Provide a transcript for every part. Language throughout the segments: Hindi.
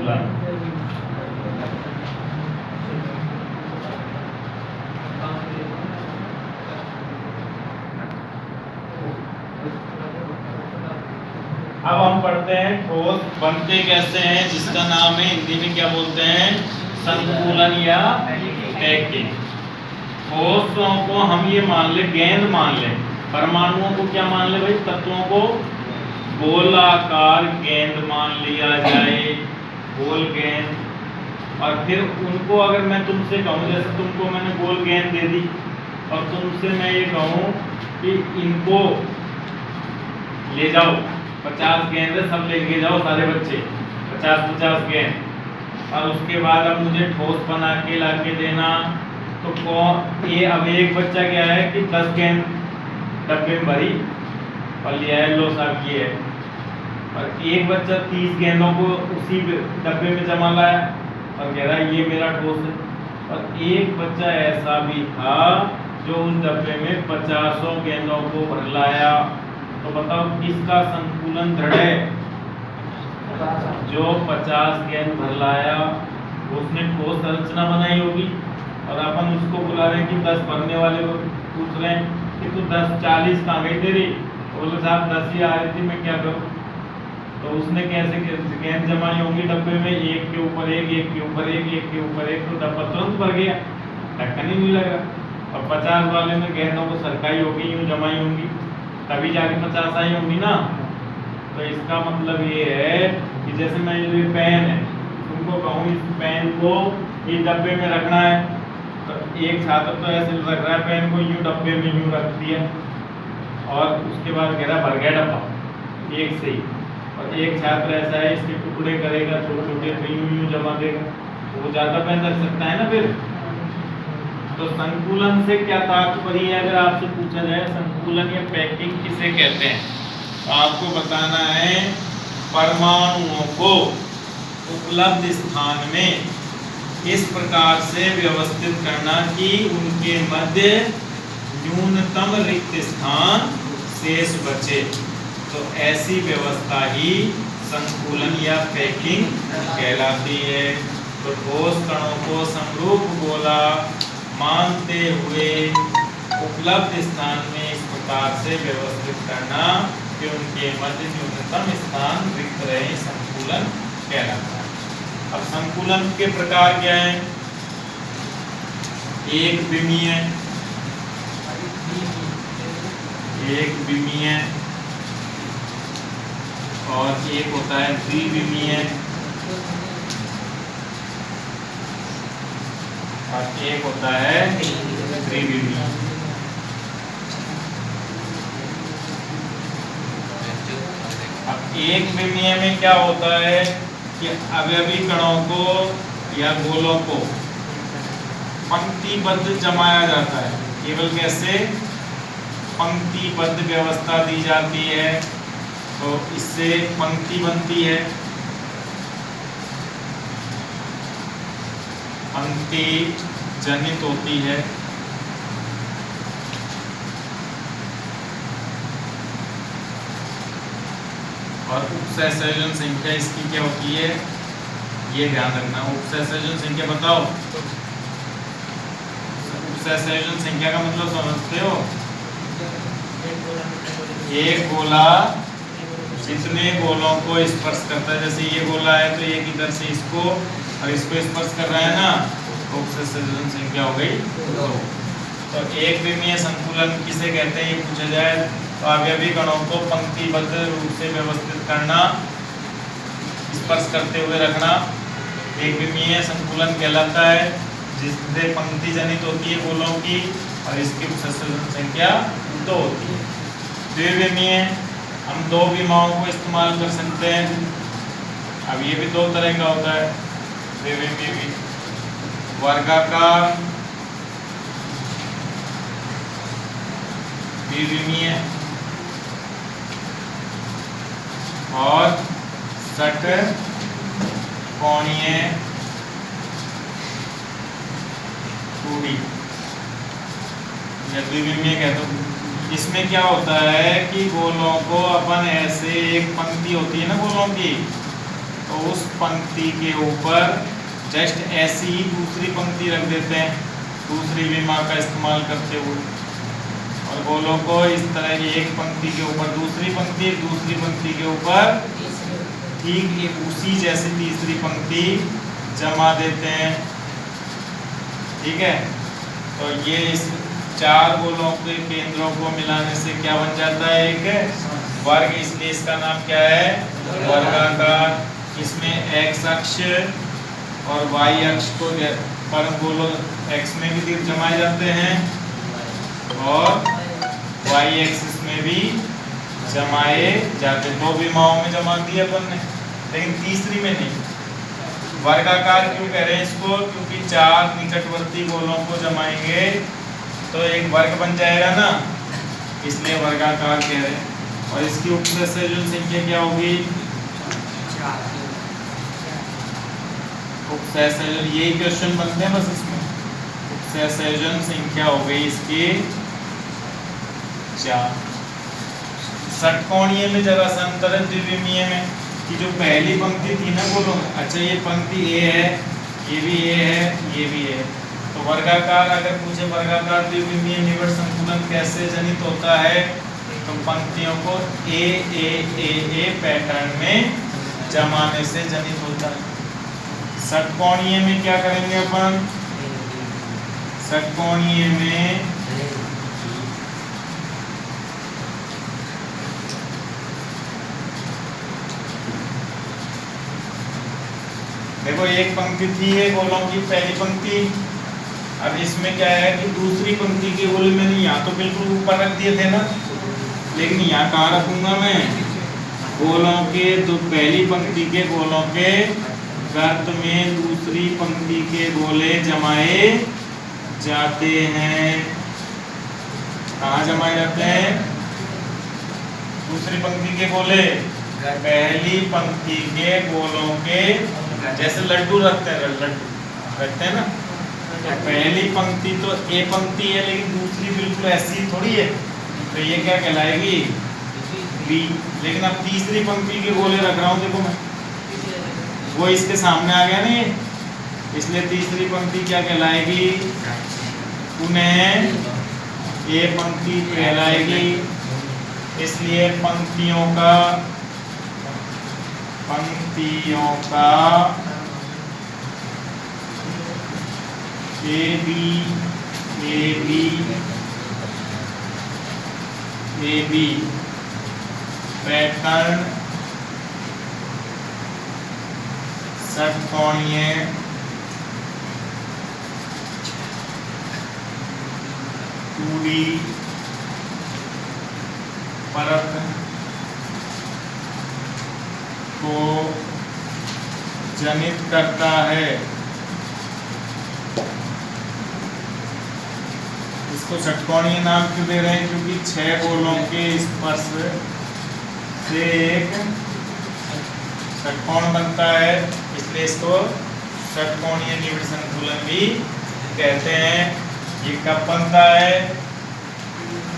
संकुलन। अब हम पढ़ते हैं ठोस बनते कैसे हैं, जिसका नाम है हिंदी में क्या बोलते हैं, संकुलन या पैकिंग। ठोसों को हम ये मान ले, गेंद मान ले, परमाणुओं को क्या मान ले भाई, तत्वों को गोलाकार गेंद मान लिया जाए, गोल गेंद। और फिर उनको अगर मैं तुमसे कहूँ, जैसे तुमको मैंने गोल गेंद दे दी और तुमसे मैं ये कहूँ कि इनको ले जाओ, 50 गेंद है, सब लेके जाओ सारे बच्चे, 50-50 गेंद। और उसके बाद अब मुझे ठोस बना के ला के देना, तो कौन ये, अब एक बच्चा क्या है कि 10 गेंद डब्बे में भरी और लिया है, लो साहब ये है। और एक बच्चा 30 गेंदों को उसी डब्बे में जमा लाया और कह रहा है ये मेरा ठोस है। और एक बच्चा ऐसा भी था जो उस डब्बे में 50 गेंदों को भर लाया। तो बताओ किसका संकुलन दृढ़ है, जो 50 गेंद भर लाया, उसने ठोस संरचना बनाई होगी। और अपन उसको बुला रहे हैं कि 10 भरने वाले को पूछ रहे हैं कि तू 10-40 कहाँ गई तेरी, बोले साहब 10 ही आ रही थी, मैं क्या करूं। तो उसने कैसे गेंद जमाई होंगी डब्बे में, एक के ऊपर एक, एक के ऊपर एक, एक के ऊपर एक, तो डब्बा तुरंत भर गया, ढक्कन ही नहीं लगा। और 50 वाले में गेंदों को सरकाई होगी, यूं जमाई होंगी, तभी जाके 50 आई होंगी ना। तो इसका मतलब ये है कि जैसे मैं ये पेन है, तुमको कहूँ इस पेन को इस डब्बे में रखना है, तो एक छात्र तो ऐसे रख रहा है पेन को, यूं डब्बे में यूं रख दिया और उसके बाद कह रहा भर गया डब्बा एक से ही। और एक छात्र ऐसा है, इसके टुकड़े करेगा छोटे छोटे, तो यूं यूं जमा देगा, तो वो ज़्यादा पेन रख सकता है ना फिर। तो संकुलन से क्या तात्पर्य है, अगर आपसे पूछा जाए संकुलन या पैकिंग किसे कहते हैं, तो आपको बताना है परमाणुओं को उपलब्ध स्थान में इस प्रकार से व्यवस्थित करना कि उनके मध्य न्यूनतम रिक्त स्थान शेष बचे। तो ऐसी व्यवस्था ही संकुलन या पैकिंग कहलाती है। तो ठोस कणों को समरूप गोला मानते हुए उपलब्ध स्थान में इस प्रकार से व्यवस्थित करना कि उनके मध्य न्यूनतम स्थान रिक्त रहे, संकुलन कहलाता है। अब संकुलन के प्रकार क्या है, एक विमीय, एक विमीय और एक होता है द्विविमीय और एक होता है त्रिविमीय। अब एक विमीय में क्या होता है कि अवयवी कणों को या गोलों को पंक्तिबद्ध जमाया जाता है। केवल कैसे, पंक्तिबद्ध व्यवस्था दी जाती है, तो इससे पंक्ति बनती है, पंक्ति जनित होती है। और उपसहसंयोजन संख्या इसकी क्या होती है, ये ध्यान रखना। उपसहसंयोजन संख्या बताओ, उपसहसंयोजन संख्या का मतलब समझते हो, एक गोला जितने गोलों को स्पर्श करता है, जैसे ये गोला है तो एक इधर से इसको और इसको स्पर्श कर रहा है ना, तो उपसहसंयोजन संख्या हो गई 2। तो एक विमीय संकुलन किसे कहते हैं ये पूछा जाए, तो अवयवी कणों को पंक्तिबद्ध रूप से व्यवस्थित करना, स्पर्श करते हुए रखना, एक विमीय संकुलन कहलाता है, जिससे पंक्ति जनित होती है गोलों की और इसकी उपसहसंयोजन संख्या 2 होती है। द्विविमीय, हम 2 विमाओं को इस्तेमाल कर सकते हैं। अब ये भी 2 तरह का होता है द्विविमीय भी, वर्गाकार द्विविमीय और षटकोणीय 2D या द्विविमीय कहते हैं। इसमें क्या होता है कि गोलों को अपन ऐसे, एक पंक्ति होती है ना गोलों की, तो उस पंक्ति के ऊपर जस्ट ऐसी ही दूसरी पंक्ति रख देते हैं, दूसरी विमा का इस्तेमाल करते हुए, और गोलों को इस तरह की एक पंक्ति के ऊपर दूसरी पंक्ति, दूसरी पंक्ति के ऊपर ठीक एक उसी जैसी तीसरी पंक्ति जमा देते हैं। ठीक है, तो ये इस चार गोलों के केंद्रों को मिलाने से क्या बन जाता है, एक वर्ग, इसलिए इसका नाम क्या है, वर्गाकार। इसमें एक्स अक्ष और वाई अक्ष को परम गोलों एक्स में भी जमाए जाते हैं और वाई एक्सिस में भी जमाए जाते हैं। दो विमाओं में जमा दिए अपन ने, लेकिन तीसरी में नहीं। वर्गाकार क्यों कह रहे हैं इसको, क्योंकि चार निकटवर्ती गोलों को जमाएंगे तो एक वर्ग बन जाएगा ना, इसलिए वर्गाकार कह रहे हैं। और इसकी उपसंयोजन संख्या क्या होगी, उपसंयोजन, यही क्वेश्चन बनते हैं बस इसमें। उपसंयोजन संख्या हो गई इसकी 4। षटकोणीय में जरा सा अंतर है द्विविमीय में, कि जो पहली पंक्ति थी ना बोलो, अच्छा ये पंक्ति ए है, ये भी ए है, ये भी है, तो वर्गाकार अगर पूछे वर्गाकार द्विविमीय निविड़ संतुलन कैसे जनित होता है, तो पंक्तियों को ए ए ए ए पैटर्न में जमाने से जनित होता है। षटकोणीय में क्या करेंगे अपन, षटकोणीय में देखो एक पंक्ति थी है गोलों की, पहली पंक्ति, अब इसमें क्या है कि दूसरी पंक्ति के गोले मैंने यहाँ तो बिल्कुल ऊपर रख दिए थे ना, लेकिन यहाँ कहाँ रखूंगा मैं, गोलों के तो पहली पंक्ति के गोलों के गर्त में दूसरी पंक्ति के गोले जमाए जाते हैं। कहाँ जमाए जाते हैं, दूसरी पंक्ति के गोले पहली पंक्ति के गोलों के, जैसे लड्डू रखते हैं, लड्डू रखते हैं ना, तो पहली पंक्ति तो ए पंक्ति है, लेकिन दूसरी बिल्कुल ऐसी थोड़ी है, तो ये क्या कहलाएगी, बी। लेकिन अब तीसरी पंक्ति के गोले रख रहा हूँ, देखो मैं, वो इसके सामने आ गया नहीं, इसलिए तीसरी पंक्ति क्या कहलाएगी, उन्हें ए पंक्ति कहलाएगी। इसलिए पंक्तियों का ए बी पैटर्न षटकोणीय टूडी परत को जनित करता है। इसको षटकोणीय नाम क्यों दे रहे हैं, क्योंकि 6 गोलों के स्पर्श से एक षटकोण बनता है, इसलिए इसको षटकोणीय निविड़ संतुलन भी कहते हैं। ये कब बनता है,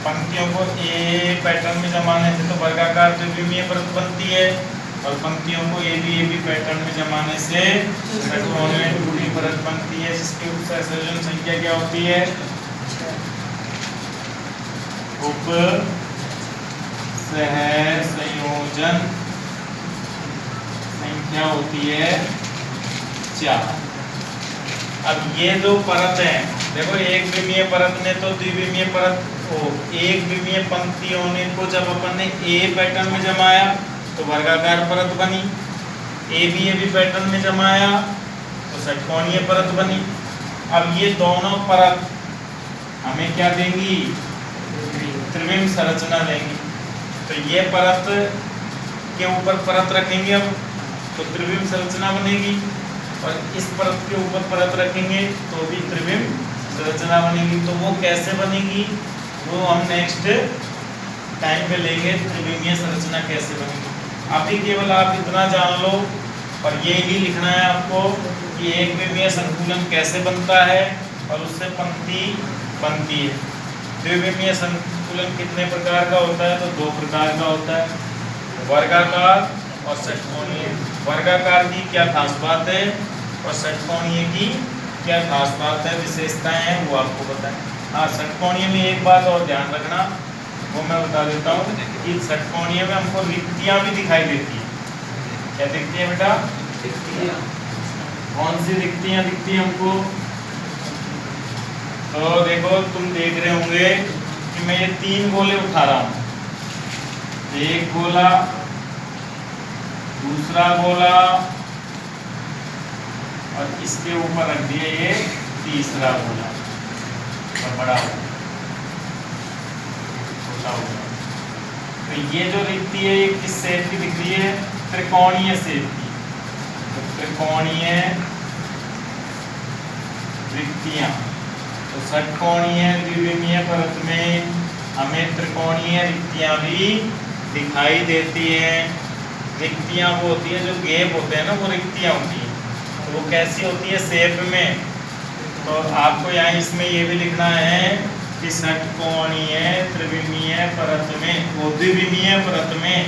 पंक्तियों को ए पैटर्न में जमाने से तो वर्गाकार द्विविमीय परत बनती है, और पंक्तियों को ए बी पैटर्न में जमाने से षटकोणीय टूडी परत बनती है, जिसकी उपसंयोजन संख्या क्या होती है, उपसंयोजन संख्या होती है 4। अब ये दो परत है, देखो एक विमीय परत ने तो द्विविमीय परत को, एक विमीय पंक्तियों ने को जब अपन ने ए पैटर्न में जमाया तो वर्गाकार परत बनी, ए बी पैटर्न में जमाया तो षटकोणीय परत बनी। अब ये दोनों परत हमें क्या देंगी, त्रिविम संरचना देंगी। तो ये परत के ऊपर परत रखेंगे अब तो त्रिविम संरचना बनेगी, और इस परत के ऊपर परत रखेंगे तो भी त्रिविम संरचना बनेगी। तो वो कैसे बनेगी वो हम नेक्स्ट टाइम पे लेंगे, त्रिविमीय संरचना कैसे बनेगी। अभी केवल आप इतना जान लो, और ये ही लिखना है आपको कि एक विमीय संतुलन कैसे बनता है और उससे पंक्ति बनती है। द्विविमीय संतुलन कितने प्रकार का होता है, तो 2 प्रकार का होता है, वर्गाकार और षटकोणीय। वर्गाकार की क्या खास बात है और षटकोणीय की क्या खास बात है, विशेषताएं हैं, वो आपको पता है। हाँ, षटकोणीय में एक बात और ध्यान रखना, वो मैं बता देता हूँ कि षटकोणीय में हमको रिक्तियाँ भी दिखाई देती हैं। क्या दिखती है बेटा? कौन सी रिक्तियाँ दिखती हैं हमको? तो देखो, तुम देख रहे होंगे कि मैं ये 3 गोले उठा रहा हूँ, एक गोला, दूसरा गोला और इसके ऊपर रख दिए ये तीसरा गोला, और बड़ा हो छोटा हो। तो ये जो रिक्ति है ये किस शेप की दिख रही है? त्रिकोणीय शेप की। तो त्रिकोणीय रिक्तियां, तो षटकोणीय द्विविमीय परत में हमें त्रिकोणीय रिक्तियां भी दिखाई देती हैं। रिक्तियां वो होती है जो गैप होते हैं ना, वो रिक्तियां होती हैं। तो वो कैसी होती है? शेप में। तो आपको यहाँ इसमें ये भी लिखना है कि षटकोणीय त्रिविमीय परत में, वो द्विविमीय परत में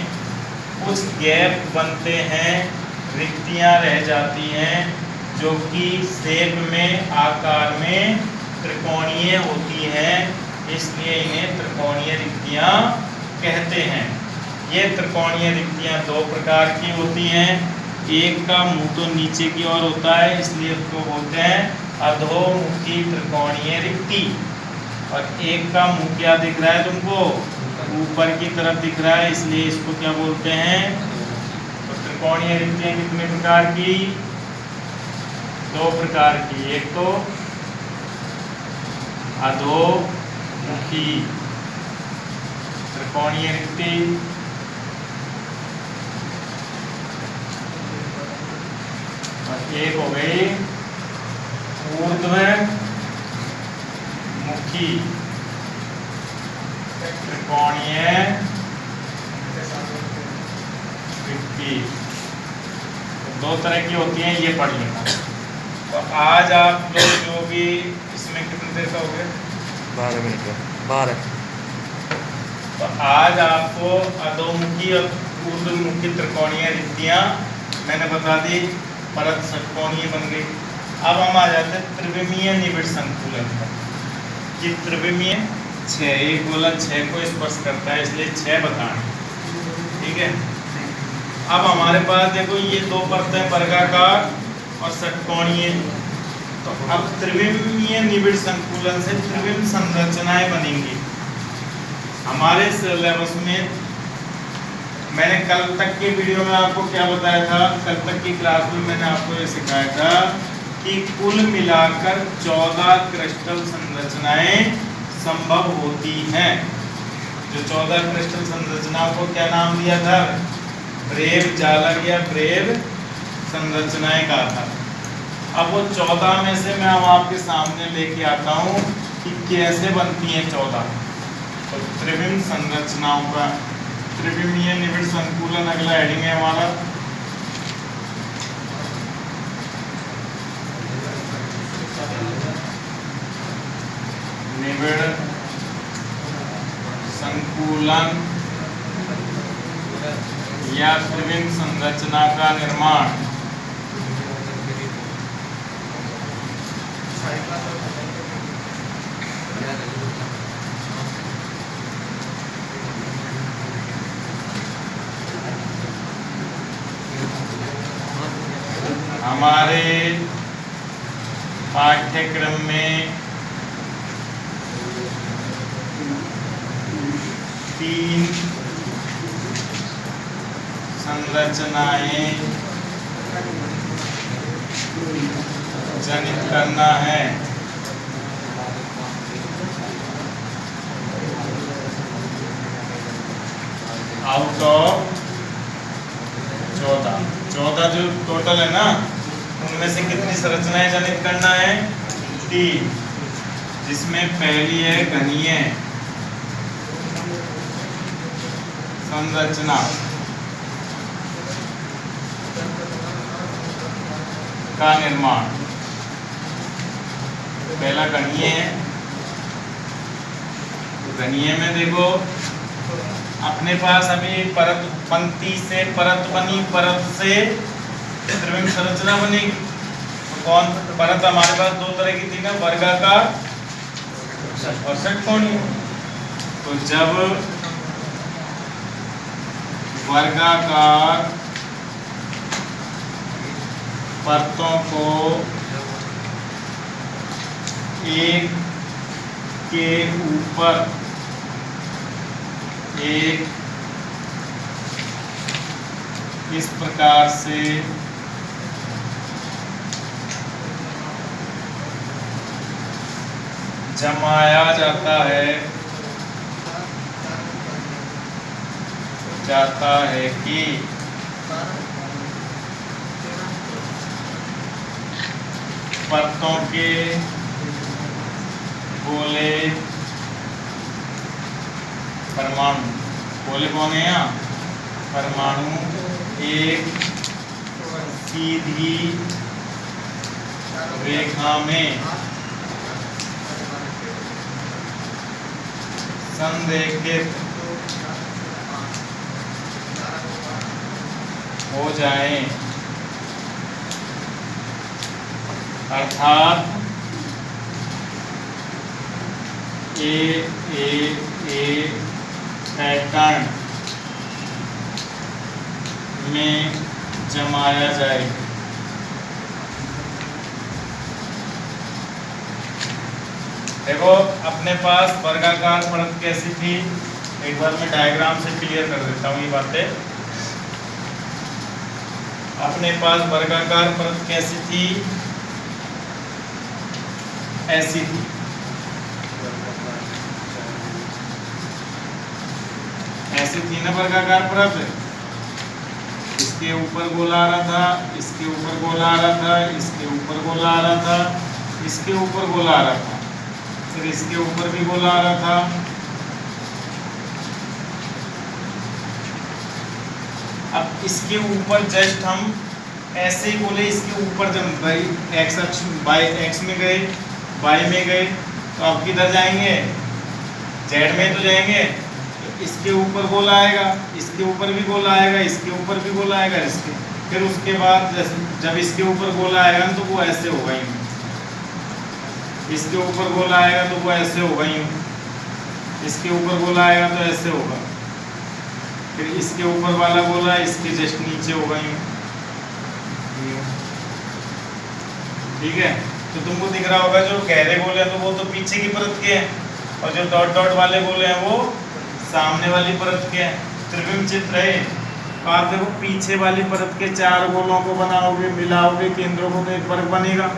कुछ गैप बनते हैं, रिक्तियां रह जाती हैं जो कि शेप में, आकार में त्रिकोणीय होती हैं, इसलिए इन्हें त्रिकोणीय रिक्तियां कहते हैं। ये त्रिकोणीय रिक्तियां 2 प्रकार की होती हैं। एक का मुंह तो नीचे की ओर होता है, इसलिए उसको बोलते हैं अधोमुखी त्रिकोणीय रिक्ति, और एक का मुंह क्या दिख रहा है तुमको? ऊपर की तरफ दिख रहा है, इसलिए इसको क्या बोलते हैं? तो त्रिकोणीय रिक्तियां कितने प्रकार की? 2 प्रकार की। एक तो अधोमुखी त्रिकोणीय रिक्ति, और एक हो गई ऊर्ध्वमुखी त्रिकोणीय रिक्ति। 2 तरह की होती हैं, ये पढ़ लेना। तो आज आप लोग जो भी इसमें कितने देर का हो गया? 12 मिनट 12। तो आज आपको अधोमुखी और ऊर्ध्वमुखी त्रिकोणीय रिक्तियां मैंने बता दी, परत षटकोणीय बन गई। अब हम आ जाते हैं त्रिविमीय निबिड़ संकुलन पर। कि त्रिविमीय 6, एक गोला 6 को स्पर्श करता है, इसलिए 6 बताएं, ठीक है। अब हमारे पास देखो ये 2 परतें, वर्गाकार और षटकोणीय। तो अब त्रिविमीय निबिड़ संकुलन से त्रिविम संरचनाएं बनेंगी। हमारे सिलेबस में मैंने कल तक के वीडियो में आपको क्या बताया था? कल तक की क्लास में मैंने आपको ये सिखाया था कि कुल मिलाकर 14 क्रिस्टल संरचनाएं संभव होती हैं। जो 14 क्रिस्टल संरचनाओं को क्या नाम दिया था? ब्रेव जालक या ब्रेव संरचनाएं कहा था। अब वो 14 में से मैं अब आपके सामने लेके आता हूँ कि कैसे बनती हैं 14। तो त्रिविम संरचनाओं का त्रिविमीय निबिड़ संकुलन अगला हेडिंग है हमारा। निबिड़ संकुलन या त्रिविम संरचना का निर्माण। हमारे पाठ्यक्रम में 3 संरचनाएं जनित करना है। आउट ऑफ 14 जो टोटल है ना, उनमें से कितनी संरचनाएं जनित करना है? 3, जिसमें पहली है घनीय संरचना का निर्माण। पहला घनीय है। घनीय में देखो अपने पास अभी परत पंक्ति से परत बनी, परत से त्रिविम संरचना बनेगी। तो कौन परत हमारे पास दो तरह की थी ना, वर्गाकार और षटकोणीय। तो जब वर्गाकार परतों को एक के ऊपर एक इस प्रकार से जमाया जाता है कि परतों के गोले परमाणु, गोले कौन है यहाँ, परमाणु एक सीधी रेखा में संरेखित हो जाएं, अर्थात ए पैटर्न में जमाया जाए। देखो अपने पास वर्गाकार परत कैसी थी, एक बार मैं डायग्राम से क्लियर कर देता हूँ ये बातें। अपने पास वर्गाकार परत कैसी थी, ऐसी थी। ऐसी थी ना वर्गाकार परत, इसके ऊपर गोला आ रहा था, इसके ऊपर गोला आ रहा था, इसके ऊपर गोला आ रहा था, इसके ऊपर गोला आ रहा था, फिर इसके ऊपर भी गोला आ रहा था। अब इसके ऊपर जस्ट हम ऐसे ही बोले, इसके ऊपर जब एक्स अक्ष बाई एक्स में गए, वाई में गए, तो अब किधर जाएंगे, जेड में तो जाएंगे। तो इसके ऊपर गोला आएगा, इसके ऊपर भी गोला आएगा, इसके ऊपर भी गोला आएगा, इसके फिर उसके बाद जब इसके ऊपर गोला आएगा तो वो ऐसे होगा ही, इसके ऊपर गोला आएगा तो वो ऐसे होगा ही, इसके ऊपर गोला आएगा तो ऐसे होगा, फिर इसके ऊपर वाला गोला इसके जस्ट नीचे होगा ही। ठीक है, तो तुमको दिख रहा होगा जो गहरे गोले हैं तो वो तो पीछे की परत के हैं, और जो डॉट डॉट वाले गोले हैं वो सामने वाली परत के हैं। त्रिविम चित्र है। तो आप देखो पीछे वाली परत के चार गोलों को बनाओगे, मिलाओगे केंद्रों को, तो एक वर्ग बनेगा,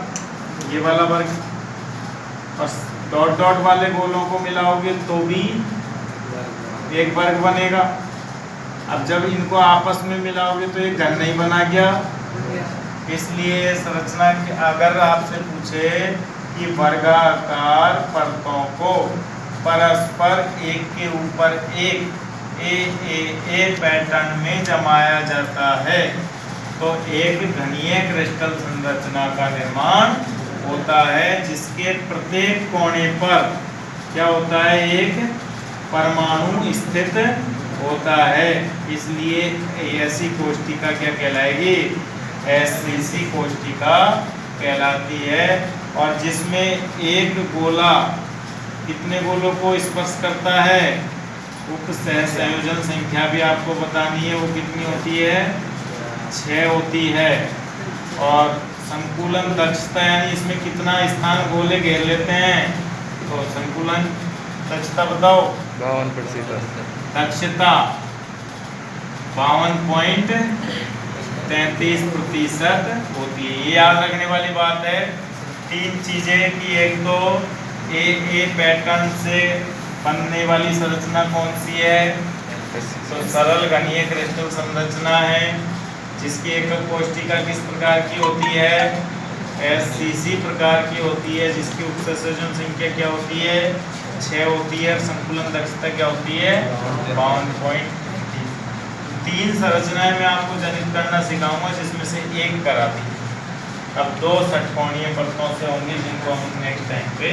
ये वाला वर्ग। और डॉट डॉट वाले गोलों को मिलाओगे तो भी एक वर्ग बनेगा। अब जब इनको आपस में मिलाओगे तो एक घन नहीं बना गया। इसलिए संरचना अगर आपसे पूछे कि वर्गाकार परतों को परस्पर एक के ऊपर एक ए पैटर्न में जमाया जाता है तो एक घनीय क्रिस्टल संरचना का निर्माण होता है, जिसके प्रत्येक कोने पर क्या होता है, एक परमाणु स्थित होता है। इसलिए ऐसी कोष्ठिका क्या कहलाएगी, एससीसी कोष्ठिका कहलाती है। और जिसमें एक गोला कितने गोलों को स्पर्श करता है, उक्त सहसंयोजन संख्या भी आपको बतानी है, वो कितनी होती है, 6 होती है। और संकुलन दक्षता यानी इसमें कितना स्थान गोले घेर लेते हैं, तो संकुलन दक्षता बताओ, 52%। दक्षता 52.33% होती है। ये याद रखने वाली बात है। 3 चीजें कि एक तो ए पैटर्न से बनने वाली संरचना कौन सी है, तो सरल घनीय क्रिस्टल संरचना है, जिसकी एकक कोष्ठिका किस प्रकार की होती है, एससीसी प्रकार की होती है, जिसकी उपसंयोजन संख्या क्या होती है, 6 होती है, और संकुलन दक्षता क्या होती है, 52.3। 3 संरचनाएं मैं आपको जनित करना सिखाऊंगा, जिसमें से एक करा दी। अब 2 षटकोणीय परतों से होंगी, जिनको हम नेक्स्ट टाइम पे